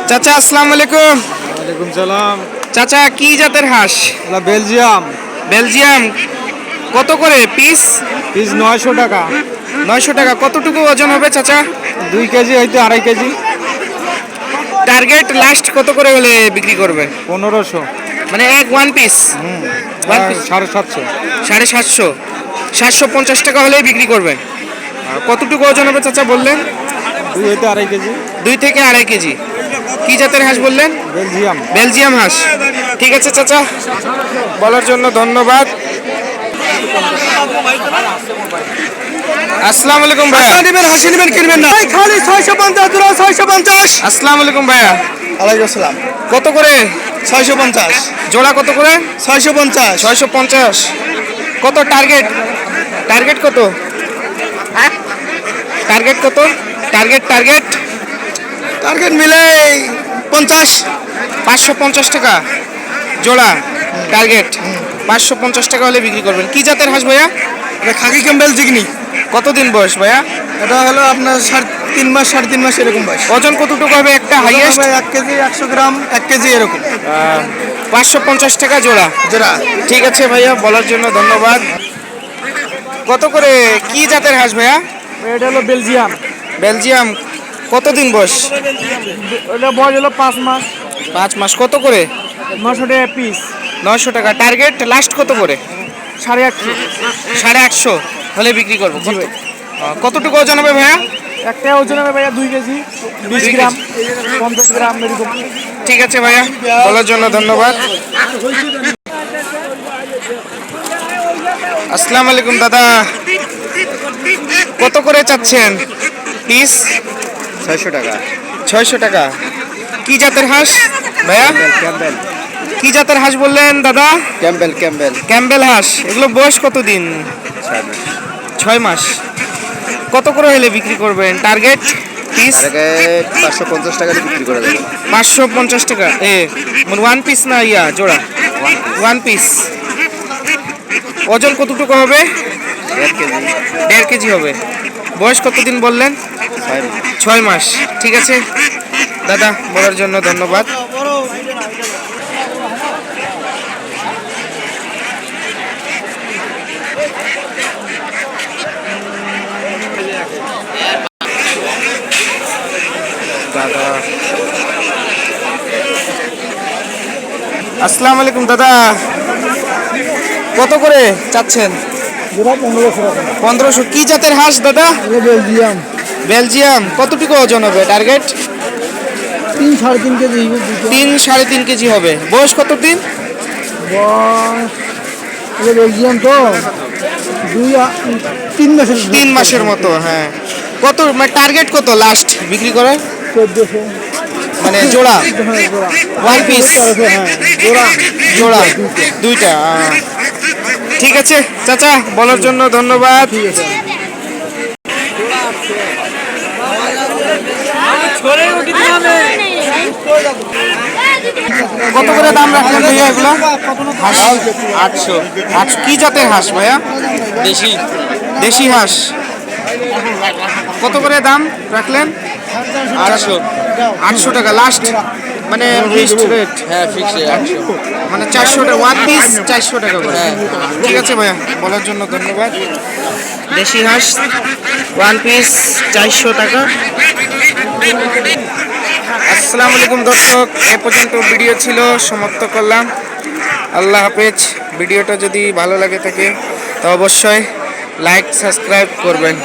চাচা আসসালামু আলাইকুম। ওয়ালাইকুম সালাম। চাচা কি জাতের হাঁস? বেলজিয়াম। বেলজিয়াম কত করে পিস? পিস 900 টাকা। 900 টাকা। কতটুকু ওজন হবে চাচা? 2 কেজি হইতে 2.5 কেজি। টার্গেট লাস্ট কত করে হলে বিক্রি করবে? 1500। মানে ওয়ান পিস? One piece 750। 750। 750 টাকা হলেই বিক্রি করবেন। কতটুকু ওজন হবে চাচা বললেন? 2 হইতে 2.5 কেজি। 2 থেকে 2.5 কেজি। কি জাতের হাঁস বললেন? বেলজিয়াম। বেলজিয়াম হাঁস। ঠিক আছে চাচা, বলার জন্য ধন্যবাদ। আসসালামু আলাইকুম ভাইয়া। নেবেন হাসি নেবেন কিনবেন না খালি 650 জোড়া 650। আসসালামু আলাইকুম ভাইয়া। ওয়ালাইকুম আসসালাম। কত করে 650 জোড়া? কত করে? 650। 650। কত টার্গেট? টার্গেট কত? টার্গেট কত? টার্গেট টার্গেট টার্গেট মিলে 50। 550 টাকা জোড়া টার্গেট। 550 টাকা হলে বিক্রি করবেন। কি জাতের হাঁস ভাইয়া? এটা খাকি ক্যাম্বেল জিগনি। কতদিন বয়স ভাইয়া? এটা হলো আপনার 3.5 মাস 3.5 মাস এরকম বয়স। ওজন কতটুকু হবে একটা হাইয়েস্ট? 1 কেজি 100 গ্রাম 1 কেজি এরকম। 550 টাকা জোড়া। জোড়া। ঠিক আছে ভাইয়া, বলার জন্য ধন্যবাদ। কত করে? কি জাতের হাঁস ভাইয়া? এটা হলো বেলজিয়াম। বেলজিয়াম কতদিন বয়স? এটা বয়স হলো 5 মাস। 5 মাস। কত করে? 900 টাকা পিস। 900 টাকা। টার্গেট লাস্ট কত করে? 850। 850 হলে বিক্রি করবো। কতটুকু ওজন হবে ভাইয়া? একটা ওজন হবে ভাইয়া 2 কেজি 20 গ্রাম 50 গ্রাম এরকম। ঠিক আছে ভাইয়া, বলার জন্য ধন্যবাদ। আসসালামু আলাইকুম দাদা। কত করে চাচ্ছেন পিস? 600 টাকা। 600 টাকা। কি জাতের হাঁস ভাইয়া? ক্যাম্বেল। কি জাতের হাঁস বললেন দাদা? Campbell Campbell. ক্যাম্বেল হাঁস। এগুলো বয়স কতদিন? 6 মাস। কত করে হলে বিক্রি করবেন? Target piece? 550 টাকা বিক্রি করে দেবো। 550 টাকা। ওয়ান পিস না ইয়া জোড়া? One piece. ওজন কতটুকু হবে? 1.5 কেজি। 1.5 কেজি হবে। বয়স কতদিন বললেন? 6 মাস। ঠিক আছে দাদা, বলার জন্য ধন্যবাদ। দাদা আসসালামু আলাইকুম দাদা। কত করে চাচ্ছেন? 1500। কি জাতের হাঁস দাদা? বেলজিয়াম। বেলজিয়াম। কতটুকু ওজন হবে টার্গেট? 3 3.5 কেজি। 3-3.5 কেজি হবে। বয়স কতদিন? বেলজিয়াম তো 3 মাসের। 3 মাসের মতো। হ্যাঁ। কত মানে টার্গেট কত লাস্ট বিক্রি করার? 1400। মানে জোড়া? One piece? জোড়া। জোড়া দুইটা। ঠিক আছে চাচা, বলার জন্য ধন্যবাদ। কত করে দাম রাখলেন ভাইয়া এগুলো? 800। 800। কি জাতের হাঁস ভাইয়া? দেশি। দেশি হাঁস। কত করে দাম রাখলেন? 800। 800 টাকা লাস্ট, মানে ফিক্সড রেট? হ্যাঁ ফিক্স 800। মানে 400 টাকা ওয়ান পিস। 400 টাকা করে। ঠিক আছে ভাইয়া, বলার জন্য ধন্যবাদ। দেশি হাঁস ওয়ান পিস 400 টাকা। আসসালামু আলাইকুম দর্শক, এ পর্যন্ত ভিডিও ছিল, সমাপ্ত করলাম। আল্লাহ হাফেজ। ভিডিওটা যদি ভালো লাগে থাকে তো অবশ্যই লাইক সাবস্ক্রাইব করবেন।